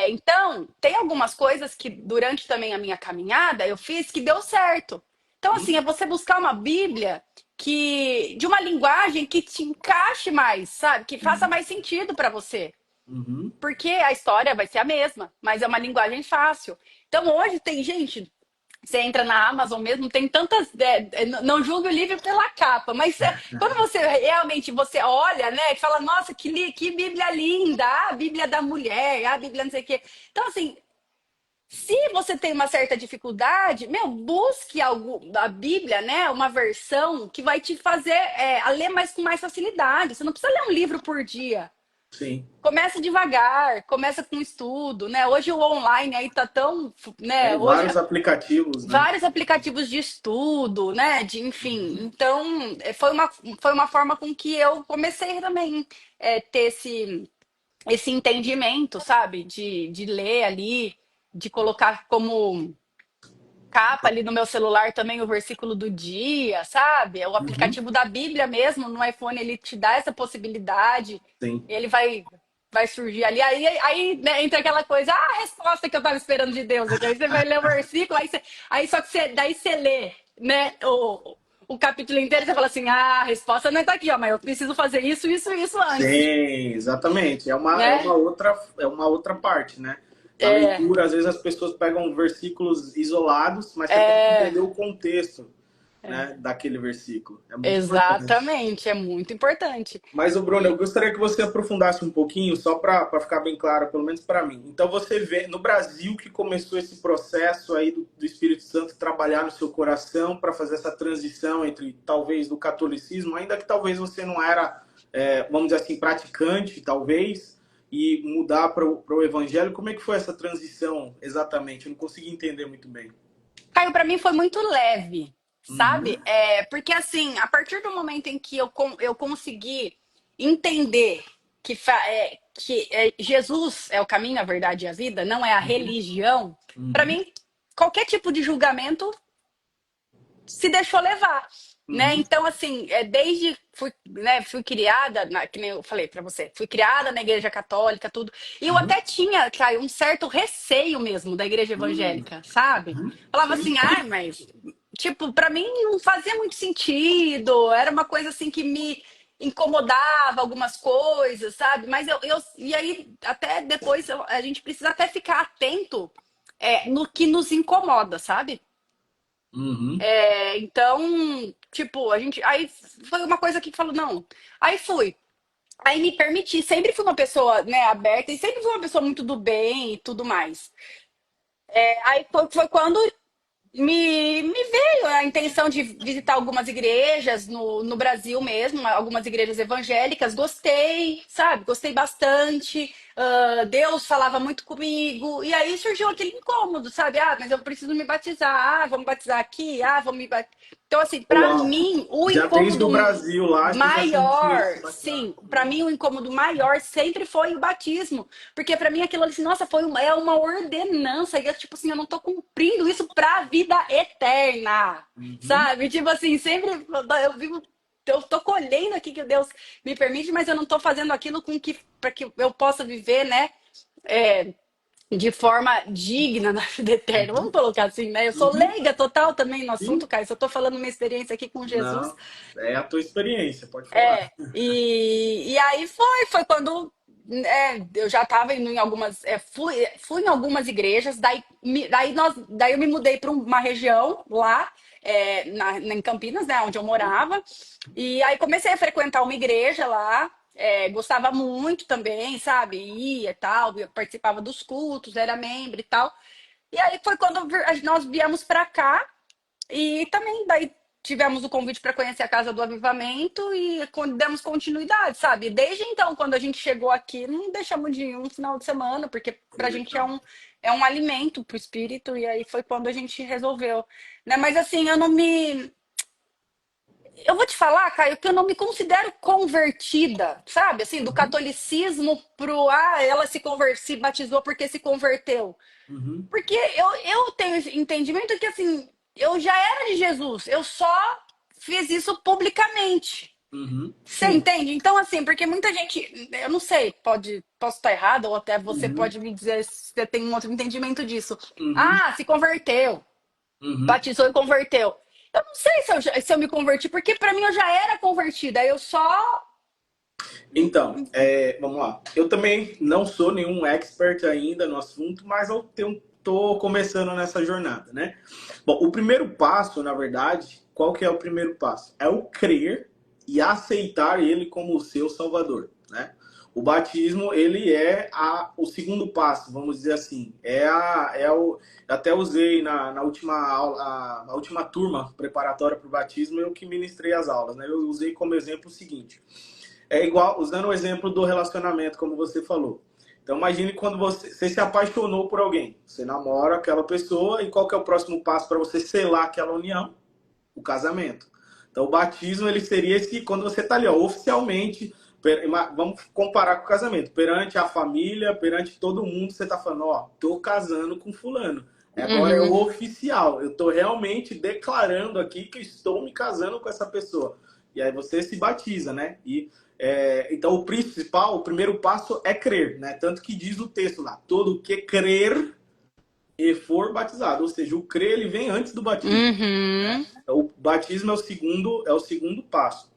Então, tem algumas coisas que durante também a minha caminhada eu fiz que deu certo. Então, assim, é você buscar uma Bíblia que de uma linguagem que te encaixe mais, sabe? Que faça mais sentido para você. Uhum. Porque a história vai ser a mesma, mas é uma linguagem fácil. Então, hoje tem gente, você entra na Amazon mesmo, tem tantas. Não julgue o livro pela capa, mas quando você realmente você olha, né, e fala, nossa, que Bíblia linda, a Bíblia da mulher, a Bíblia não sei o quê. Então, assim, se você tem uma certa dificuldade, meu, busque a Bíblia, né, uma versão que vai te fazer a ler mais com mais facilidade. Você não precisa ler um livro por dia. Sim. Começa devagar, começa com estudo, né? Hoje o online aí tá tão, né? Hoje Vários aplicativos, né? vários aplicativos de estudo, né? Enfim, então foi uma forma com que eu comecei também ter esse entendimento, sabe? De ler ali, de colocar como capa ali no meu celular também o versículo do dia, sabe? O Uhum. aplicativo da Bíblia mesmo no iPhone, ele te dá essa possibilidade, Sim. ele vai surgir ali. Aí né, entra aquela coisa, ah, a resposta que eu tava esperando de Deus aqui. Aí você vai ler o versículo, aí só que daí você lê, né, o capítulo inteiro, você fala assim, ah, a resposta não tá aqui, ó, mas eu preciso fazer isso antes, Sim, exatamente. né? É uma outra parte, né? Na É, leitura, às vezes as pessoas pegam versículos isolados, mas você tem que é, entender o contexto, é. né, daquele versículo. É muito importante. Exatamente, é muito importante. Mas, o Bruno, eu E gostaria que você aprofundasse um pouquinho, só para ficar bem claro, pelo menos para mim. Então, você vê no Brasil que começou esse processo aí do Espírito Santo trabalhar no seu coração para fazer essa transição entre, talvez, do catolicismo, ainda que talvez você não era, vamos dizer assim, praticante, talvez, e mudar para o evangelho. Como é que foi essa transição exatamente? Eu não consegui entender muito bem. Caio, para mim foi muito leve, Uhum, sabe? Porque assim, a partir do momento em que eu consegui entender que Jesus é o caminho, a verdade e a vida, não é a religião, para uhum, mim, qualquer tipo de julgamento se deixou levar, né? uhum, Então, assim, desde fui criada, que nem eu falei pra você, fui criada na igreja católica, tudo. E eu uhum, até tinha, Caio, um certo receio mesmo da igreja uhum, evangélica, sabe? uhum. Falava Sim. assim, ah, mas, tipo, pra mim não fazia muito sentido, era uma coisa assim que me incomodava algumas coisas, sabe? Mas e aí, até depois, a gente precisa até ficar atento no que nos incomoda, sabe? Uhum. Então, tipo, a gente. Aí foi uma coisa que falou, não. Aí fui. Aí me permiti. Sempre fui uma pessoa, né, aberta e sempre fui uma pessoa muito do bem e tudo mais. Aí foi quando me veio a intenção de visitar algumas igrejas no Brasil mesmo, algumas igrejas evangélicas. Gostei, sabe? Gostei bastante. Deus falava muito comigo. E aí surgiu aquele incômodo, sabe? Ah, mas eu preciso me batizar. Ah, vamos batizar aqui. Ah, vamos me batizar. Então, assim, para Uau! mim, o Já desde incômodo o Brasil lá, você já sentia maior, esse batizado. sim, para mim o incômodo maior sempre foi o batismo, porque para mim aquilo assim, nossa, é uma ordenança, e eu, tipo assim, eu não tô cumprindo isso pra vida eterna, Uhum, sabe? Tipo assim, sempre eu vivo, eu tô colhendo aqui que Deus me permite, mas eu não tô fazendo aquilo com que para que eu possa viver, né? É, de forma digna na vida eterna. Vamos uhum, colocar assim, né? Eu sou uhum. leiga total também no assunto, Sim. cara. Se eu tô falando minha experiência aqui com Jesus, Não, é a tua experiência, pode falar. e aí foi quando eu já estava indo em algumas, fui em algumas igrejas, daí eu me mudei para uma região lá, em Campinas, né, onde eu morava, e aí comecei a frequentar uma igreja lá, gostava muito também, sabe, ia e tal, eu participava dos cultos, era membro e tal, e aí foi quando nós viemos para cá, e também daí tivemos o convite para conhecer a Casa do Avivamento e demos continuidade, sabe? Desde então, quando a gente chegou aqui, não deixamos de ir um final de semana, porque Que para a gente legal. é um alimento para o espírito, e aí foi quando a gente resolveu. Né? Mas assim, eu não me. Eu vou te falar, Caio, que eu não me considero convertida, sabe? Assim, do Uhum, catolicismo pro. Ah, ela se batizou porque se converteu. uhum, Porque eu tenho esse entendimento que, assim, eu já era de Jesus, eu só fiz isso publicamente. uhum. Você Sim. entende? Então, assim, porque muita gente, eu não sei, posso estar errado, ou até você Uhum, pode me dizer se você tem um outro entendimento disso. uhum, Ah, se converteu, uhum. batizou e converteu. Eu não sei se eu me converti, porque para mim eu já era convertida, eu só. Então, vamos lá. Eu também não sou nenhum expert ainda no assunto, mas eu tô começando nessa jornada, né? Bom, o primeiro passo, na verdade, qual que é o primeiro passo? É o crer e aceitar ele como o seu salvador, né? O batismo, ele é o segundo passo, vamos dizer assim. Até usei na última aula, na última turma preparatória para o batismo, eu que ministrei as aulas, né? Eu usei como exemplo o seguinte. É igual, usando o exemplo do relacionamento, como você falou. Então imagine quando você se apaixonou por alguém. Você namora aquela pessoa e qual que é o próximo passo para você selar aquela união? O casamento. Então o batismo ele seria esse quando você está ali, ó, oficialmente Vamos comparar com o casamento. Perante a família, perante todo mundo, você tá falando, ó, tô casando com fulano. Agora é o Uhum, oficial. Eu tô realmente declarando aqui que estou me casando com essa pessoa. E aí você se batiza, né? Então o principal, o primeiro passo é crer, né? Tanto que diz o texto lá, todo que crer e for batizado. Ou seja, o crer ele vem antes do batismo. uhum, Então, o batismo é o segundo passo.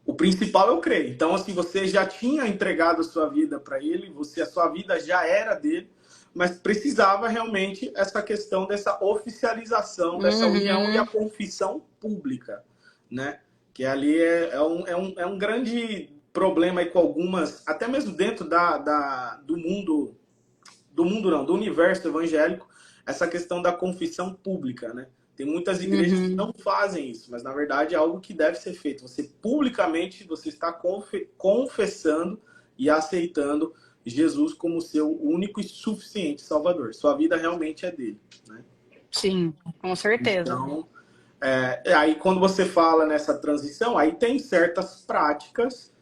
O principal é o crer. Então, assim, você já tinha entregado a sua vida para ele, a sua vida já era dele, mas precisava realmente essa questão dessa oficialização, dessa união e a uhum, confissão pública, né? Que ali é um grande problema aí com algumas, até mesmo dentro do mundo não, do universo evangélico, essa questão da confissão pública, né? Tem muitas igrejas que uhum. não fazem isso, mas na verdade é algo que deve ser feito. Você publicamente você está confessando e aceitando Jesus como seu único e suficiente Salvador. Sua vida realmente é dele, né? Sim, com certeza. Então, aí quando você fala nessa transição, aí tem certas práticas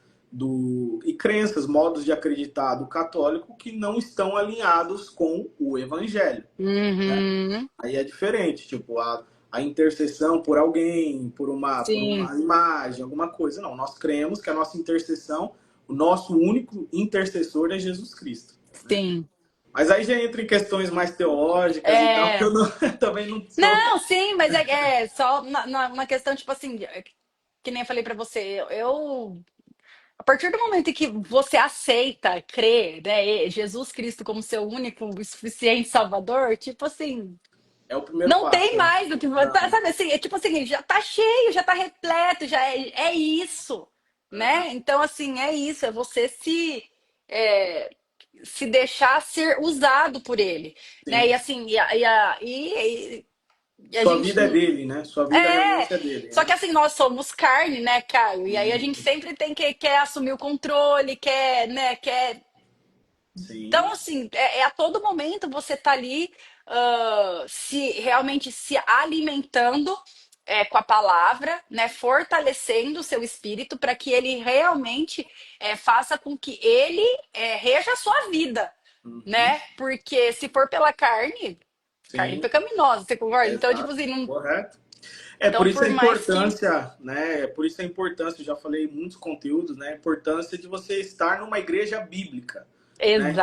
e crenças, modos de acreditar do católico que não estão alinhados com o evangelho, né? Uhum, Aí é diferente, tipo, a intercessão por alguém, por sim, uma imagem, alguma coisa. Não, nós cremos que a nossa intercessão, o nosso único intercessor é Jesus Cristo, né? sim. Mas aí já entra em questões mais teológicas e tal, que eu É, não, também não sou. não, sim, mas é só uma questão, tipo assim, que nem eu falei pra você, a partir do momento em que você aceita, crê, né, Jesus Cristo como seu único e suficiente Salvador, tipo assim, É o primeiro não tem passo, né? mais do que, Não. sabe assim, é tipo assim, já tá cheio, já tá repleto, já é isso, Aham. né? Então, assim, é isso, é você é, se deixar ser usado por ele, né? E Sim. assim, e a Sua vida é gente. dele, né? Sua vida É, realmente é dele, só que né? assim, nós somos carne, né, Caio? E aí a gente Sim. sempre tem que quer assumir o controle, quer, né, quer. Então, Sim. assim, a todo momento você tá ali se realmente se alimentando com a palavra, né, fortalecendo o seu espírito para que ele realmente faça com que ele reja a sua vida, Uhum. né? Porque se for pela carne, carne Sim. pecaminosa, você concorda? Então, tipo Exato. assim, não, Correto. É por então isso a por mais que. importância, né? É por isso a importância, eu já falei em muitos conteúdos, né? A importância de você estar numa igreja bíblica, né?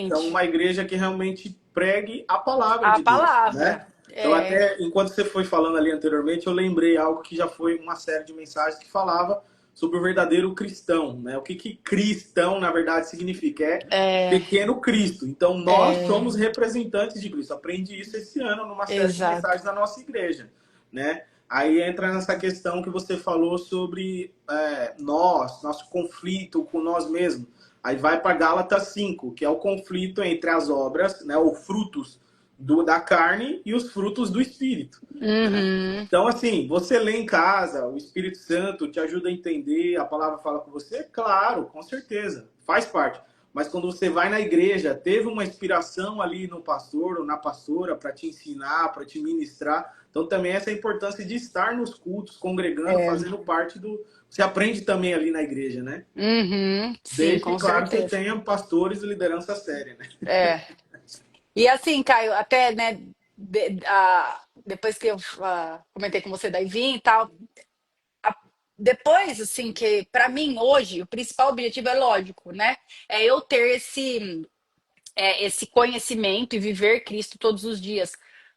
Então Exatamente. uma igreja que realmente pregue a palavra A de Deus, palavra. né? Então até enquanto você foi falando ali anteriormente, eu lembrei algo que já foi uma série de mensagens que falava sobre o verdadeiro cristão, né? O que que cristão na verdade significa? É É, pequeno Cristo. Então nós é, somos representantes de Cristo. Aprendi isso esse ano numa série de exato. mensagens da nossa igreja, né? Aí entra nessa questão que você falou sobre nosso conflito com nós mesmos. Aí vai para Gálatas 5, que é o conflito entre as obras, né, os frutos da carne e os frutos do Espírito. Né? Uhum, Então, assim, você lê em casa, o Espírito Santo te ajuda a entender, a palavra fala com você, claro, com certeza, faz parte. Mas quando você vai na igreja, teve uma inspiração ali no pastor ou na pastora para te ensinar, para te ministrar. Então, também essa importância de estar nos cultos, congregando, é, fazendo parte do. Você aprende também ali na igreja, né? uhum, sim, Desde que, com claro, você certeza. tenha pastores e liderança séria, né? É. E assim, Caio, até, né, depois que eu comentei com você da Ivin e tal, a- depois, assim, que para mim hoje o principal objetivo é lógico, né? É eu ter esse conhecimento e viver Cristo todos os dias.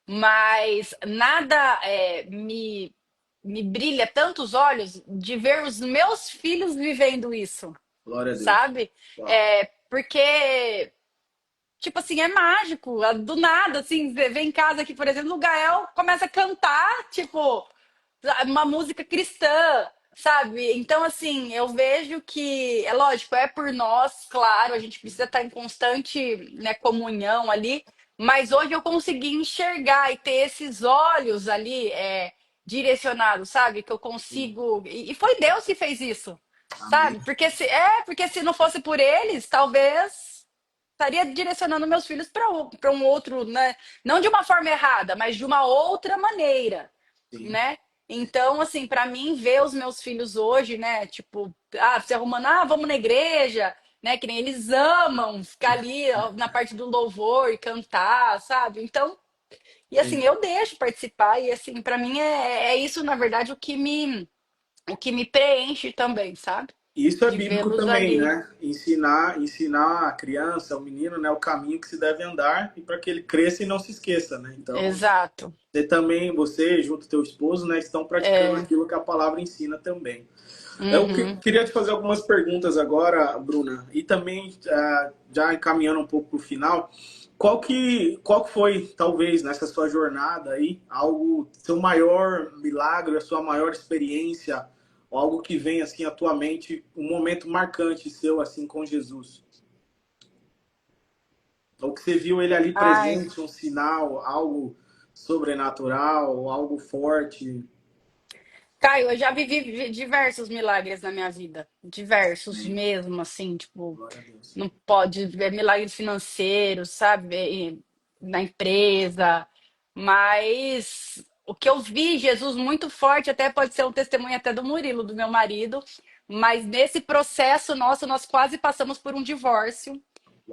Mas nada me brilha tantos olhos de ver os meus filhos vivendo isso, Glória a Deus. sabe? Uau. Porque tipo assim, é mágico. Do nada, assim, você vem em casa aqui, por exemplo, o Gael começa a cantar, tipo, uma música cristã, sabe? Então, assim, eu vejo que, é lógico, é por nós, claro, a gente precisa estar em constante, né, comunhão ali, mas hoje eu consegui enxergar e ter esses olhos ali direcionados, sabe? Que eu consigo. E foi Deus que fez isso, Amém. sabe? Porque se não fosse por eles, talvez estaria direcionando meus filhos para um outro, né? Não de uma forma errada, mas de uma outra maneira, Sim. né? Então, assim, para mim, ver os meus filhos hoje, né, tipo, se arrumando, vamos na igreja, né, que nem eles amam ficar ali ó, na parte do louvor e cantar, sabe? Então, e assim, Sim. eu deixo participar e assim, para mim é isso, na verdade, o que me preenche também, sabe? E isso é De bíblico vê-los também, ali. né? Ensinar a criança, o menino, né, o caminho que se deve andar e para que ele cresça e não se esqueça, né? Então, Exato. você também, você junto com teu esposo, né, estão praticando É. aquilo que a palavra ensina também. Uhum. Queria te fazer algumas perguntas agora, Bruna, e também já encaminhando um pouco para o final, qual que foi, talvez, nessa sua jornada aí, algo, seu maior milagre, a sua maior experiência, ou algo que vem assim à tua mente, um momento marcante seu assim com Jesus? Ou que você viu ele ali Ai, presente, um sinal, algo sobrenatural, algo forte? Caio, eu já vivi diversos milagres na minha vida. Diversos Amém. mesmo, assim, tipo, Glória a Deus. não pode ver milagres financeiros, sabe? Na empresa. Mas o que eu vi, Jesus muito forte, até pode ser um testemunho até do Murilo, do meu marido. Mas nesse processo nosso, nós quase passamos por um divórcio.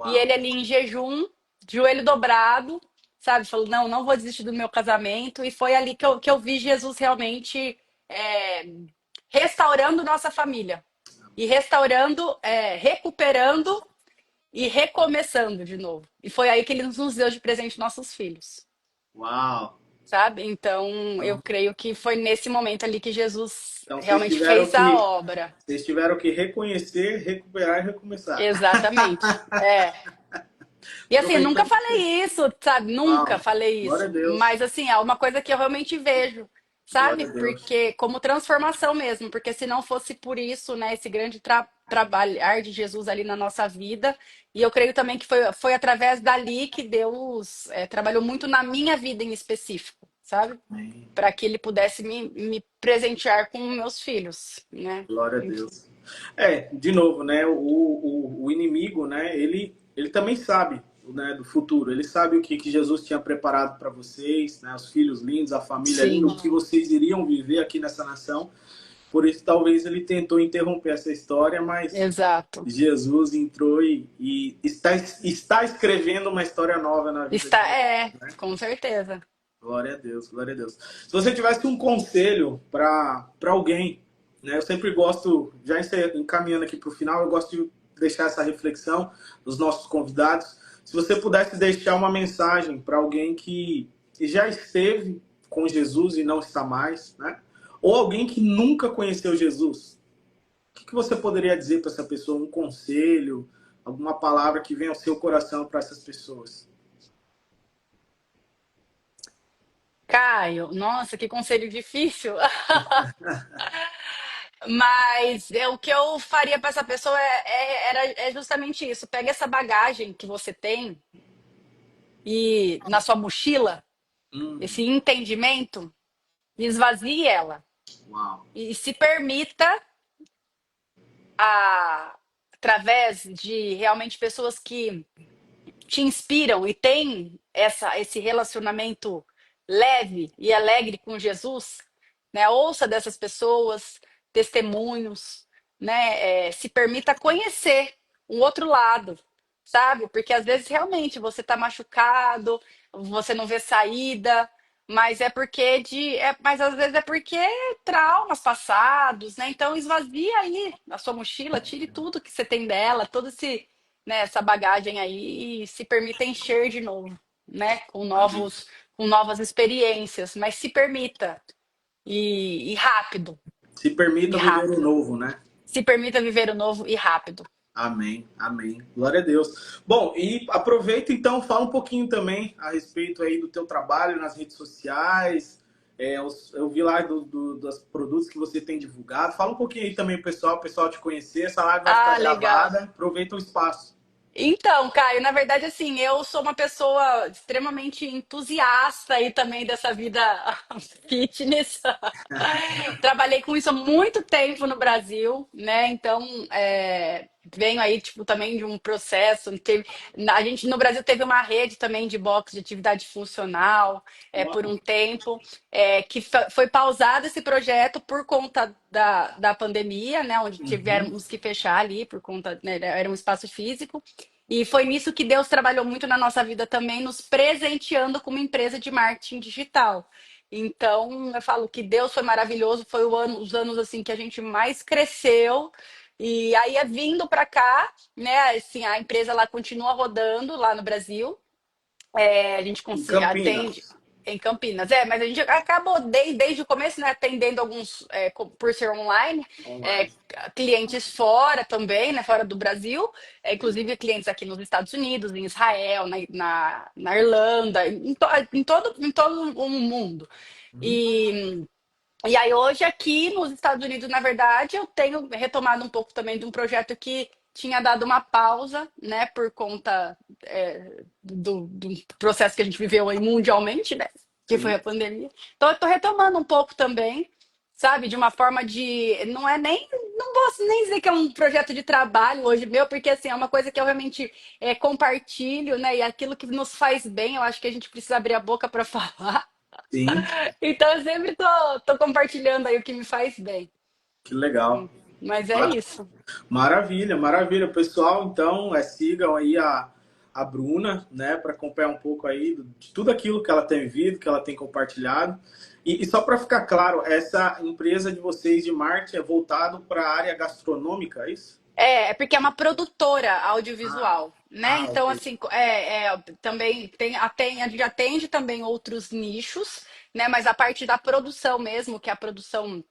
E Uau. ele ali em jejum, joelho dobrado, sabe? Falou, não, não vou desistir do meu casamento. E foi ali que eu vi Jesus realmente é, restaurando nossa família. E restaurando, recuperando e recomeçando de novo. E foi aí que ele nos deu de presente nossos filhos, Uau. sabe? Então, eu creio que foi nesse momento ali que Jesus Então realmente fez a obra. vocês tiveram que reconhecer, recuperar e recomeçar. Exatamente. É. E assim, nunca Aproveitando. falei isso, sabe? Nunca Uau. falei Glória a isso. Deus. Mas assim, é uma coisa que eu realmente vejo, Glória sabe? a Deus. Porque como transformação mesmo, porque se não fosse por isso, né, esse grande trabalhar de Jesus ali na nossa vida, e eu creio também que foi através dali que Deus trabalhou muito na minha vida em específico, sabe? Amém. Para que ele pudesse me presentear com meus filhos, né? Glória a Deus. De novo, né? O inimigo, né? Ele também sabe, né, do futuro. Ele sabe o que Jesus tinha preparado para vocês, né? Os filhos lindos, a família linda, o Sim, que vocês iriam viver aqui nessa nação. Por isso, talvez ele tentou interromper essa história, mas exato. Jesus entrou e está escrevendo uma história nova na vida de Está, vocês, né? com certeza. Glória a Deus, glória a Deus. Se você tivesse um conselho para alguém, né? Eu sempre gosto, já encaminhando aqui para o final, eu gosto de deixar essa reflexão dos nossos convidados. Se você pudesse deixar uma mensagem para alguém que já esteve com Jesus e não está mais, né? Ou alguém que nunca conheceu Jesus, o que você poderia dizer para essa pessoa? Um conselho, alguma palavra que venha ao seu coração para essas pessoas? Caio, nossa, que conselho difícil. Mas o que eu faria para essa pessoa é justamente isso. Pega essa bagagem que você tem e na sua mochila, Hum, esse entendimento, esvazie ela uau. e se permita através de realmente pessoas que te inspiram e têm esse relacionamento leve e alegre com Jesus, né? Ouça dessas pessoas, testemunhos, né? Se permita conhecer um outro lado, sabe? Porque às vezes realmente você está machucado, você não vê saída, mas mas às vezes é porque traumas passados, né? Então esvazia aí a sua mochila, tire tudo que você tem dela, todo esse né, essa bagagem aí e se permita encher de novo, né, Amém. com novas experiências, mas se permita e rápido, Se e permita viver o rápido. novo, né? Se permita viver o novo e rápido. Amém, amém. Glória a Deus. Bom, e aproveita então, fala um pouquinho também a respeito aí do teu trabalho nas redes sociais. Eu vi lá dos produtos que você tem divulgado. Fala um pouquinho aí também, pessoal, o pessoal te conhecer. Essa live vai ficar Ah, legal. gravada. Aproveita o espaço. Então, Caio, na verdade, assim, eu sou uma pessoa extremamente entusiasta aí também dessa vida fitness. Trabalhei com isso há muito tempo no Brasil, né? Então, venho aí, tipo, também de um processo. A gente no Brasil teve uma rede também de box de atividade funcional por Uau. um tempo, foi pausado esse projeto por conta da pandemia, né? Onde Uhum. tivemos que fechar ali por conta, né, era um espaço físico. E foi nisso que Deus trabalhou muito na nossa vida também, nos presenteando com uma empresa de marketing digital. Então, eu falo que Deus foi maravilhoso, foi os anos assim que a gente mais cresceu. E aí é vindo para cá, né? Assim, a empresa lá continua rodando lá no Brasil. A gente Em atende Campinas. em Campinas, mas a gente acabou desde o começo, né, atendendo alguns, por ser online, é, Online. clientes fora também, né, fora do Brasil, inclusive clientes aqui nos Estados Unidos, em Israel, na Irlanda, em todo o mundo. Uhum. E aí, hoje, aqui nos Estados Unidos, na verdade, eu tenho retomado um pouco também de um projeto que tinha dado uma pausa, né, por conta do processo que a gente viveu aí mundialmente, né, que foi a Sim. pandemia. Então, eu estou retomando um pouco também, sabe, de uma forma de. Não é nem. Não posso nem dizer que é um projeto de trabalho hoje meu, porque assim, é uma coisa que eu realmente compartilho, né, e aquilo que nos faz bem, eu acho que a gente precisa abrir a boca para falar. Sim. Então eu sempre tô compartilhando aí o que me faz bem. Que legal. Mas é Mar- isso. Maravilha, maravilha. Pessoal, então, sigam aí a Bruna, né, para acompanhar um pouco aí de tudo aquilo que ela tem vivido, que ela tem compartilhado. E só para ficar claro, essa empresa de vocês de marketing é voltado para a área gastronômica, é isso? É porque é uma produtora Ah, audiovisual, né? Então, ok. assim, também a gente atende também outros nichos, né? Mas a parte da produção mesmo, que é a produção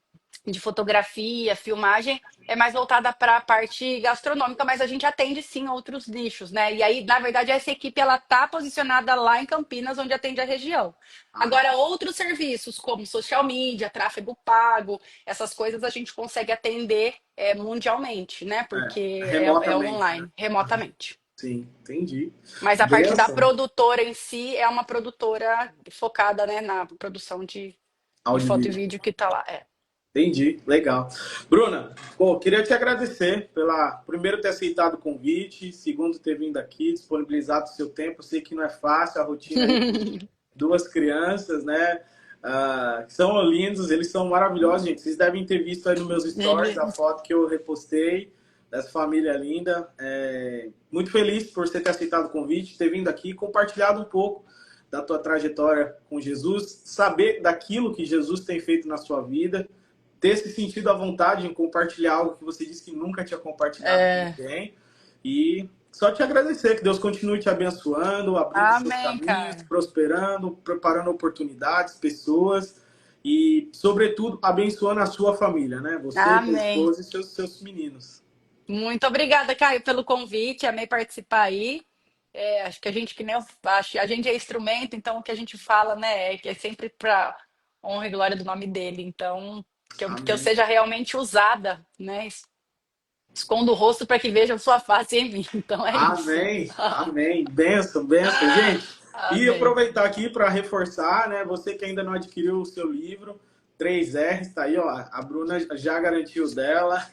de fotografia, filmagem, é mais voltada para a parte gastronômica, mas a gente atende sim outros nichos, né? E aí, na verdade, essa equipe ela tá posicionada lá em Campinas, onde atende a região. Ah, Agora, outros serviços como social media, tráfego pago, essas coisas a gente consegue atender mundialmente, né? Porque é remotamente, né? online, remotamente. Sim, entendi. Mas a parte da Benção, produtora em si é uma produtora focada, né, na produção de áudio e foto e vídeo. vídeo que tá lá. Entendi, legal. Bruna, pô, queria te agradecer pela, primeiro, ter aceitado o convite, segundo, ter vindo aqui, disponibilizado o seu tempo. Eu sei que não é fácil a rotina aí, duas crianças, né? Que são lindos, eles são maravilhosos, gente. Vocês devem ter visto aí nos meus stories a foto que eu repostei dessa família linda. Muito feliz por você ter aceitado o convite, ter vindo aqui, compartilhado um pouco da tua trajetória com Jesus, saber daquilo que Jesus tem feito na sua vida, ter se sentido à vontade em compartilhar algo que você disse que nunca tinha compartilhado com É, ninguém. E só te agradecer, que Deus continue te abençoando, abrindo seus amém, caminhos, cara. prosperando, preparando oportunidades, pessoas e, sobretudo, abençoando a sua família, né? Você, tua Amém. esposa e seus meninos. Muito obrigada, Caio, pelo convite. Amei participar aí. Acho que a gente, que nem eu acho, a gente é instrumento, então o que a gente fala, né, é sempre para honra e glória do nome dele. Então, que eu Amém. seja realmente usada, né? Escondo o rosto para que vejam sua face em mim. Então é isso. Amém, amém. Benção, benção. Gente, e Amém. aproveitar aqui para reforçar, né? Você que ainda não adquiriu o seu livro, 3R, está aí, ó. A Bruna já garantiu dela.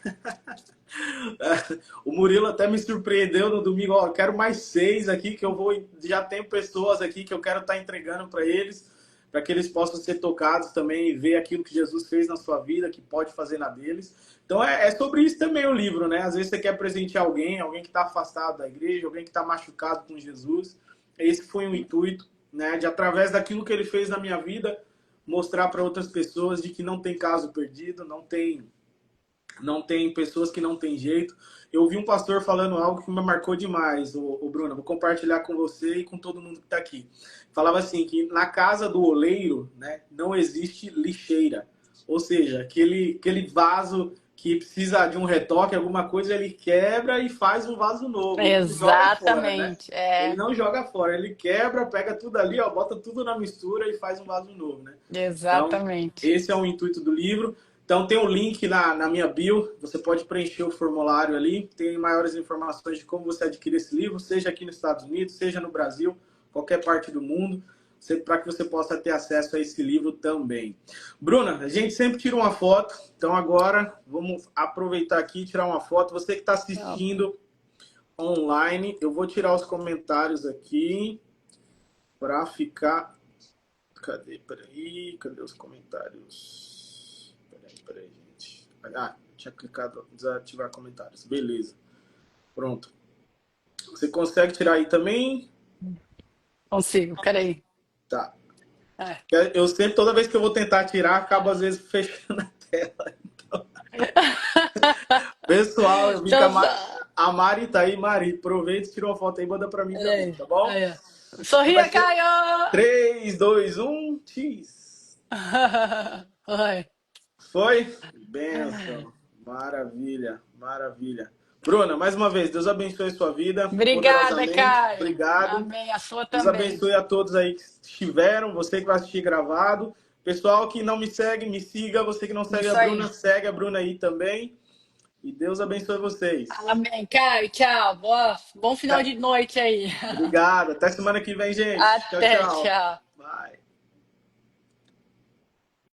O Murilo até me surpreendeu no domingo, ó, quero mais 6 aqui que eu vou, já tenho pessoas aqui que eu quero estar entregando para eles, para que eles possam ser tocados também e ver aquilo que Jesus fez na sua vida, que pode fazer na deles. Então é sobre isso também o livro, né? Às vezes você quer presentear alguém que está afastado da igreja, alguém que está machucado com Jesus. Esse foi o intuito, né? De através daquilo que ele fez na minha vida, mostrar para outras pessoas de que não tem caso perdido, não tem pessoas que não tem jeito. Eu ouvi um pastor falando algo que me marcou demais, o Bruno. Vou compartilhar com você e com todo mundo que está aqui. Falava assim que na casa do oleiro, né, não existe lixeira. Ou seja, aquele vaso que precisa de um retoque, alguma coisa, ele quebra e faz um vaso novo. Ele não joga fora, né? Exatamente. Ele não joga fora, ele quebra, pega tudo ali, ó, bota tudo na mistura e faz um vaso novo, né? Então, Exatamente. esse é o intuito do livro. Então, tem o link na minha bio, você pode preencher o formulário ali, tem maiores informações de como você adquirir esse livro, seja aqui nos Estados Unidos, seja no Brasil, qualquer parte do mundo. para que você possa ter acesso a esse livro também. Bruna, a gente sempre tira uma foto, então agora vamos aproveitar aqui e tirar uma foto. Você que está assistindo online, eu vou tirar os comentários aqui para ficar. Cadê? Peraí, cadê os comentários? Peraí, gente. Ah, tinha clicado desativar comentários. Beleza. Pronto. Você consegue tirar aí também? Consigo, peraí. Tá. É. Eu sempre, toda vez que eu vou tentar tirar, acabo às vezes fechando a tela. Pessoal, eu vi que Então, tá. a Mari tá aí. Mari, aproveita e tira uma foto aí e manda pra mim também, Peraí. tá bom? Aí, ó. Então vai Sorria, ser Caio! 3, 2, 1, X. Oi. Foi? Benção. Maravilha, maravilha. Bruna, mais uma vez, Deus abençoe a sua vida Obrigada, poderosamente. Caio. Obrigado. Amém. A sua Deus também. abençoe a todos aí que estiveram, você que vai assistir gravado. Pessoal que não me segue, me siga. Você que não segue a Isso Bruna, aí. segue a Bruna aí também. E Deus abençoe vocês. Amém. Caio, tchau. Bom final de noite aí. Obrigado. Até semana que vem, gente. Tchau, Até, tchau. tchau. Bye.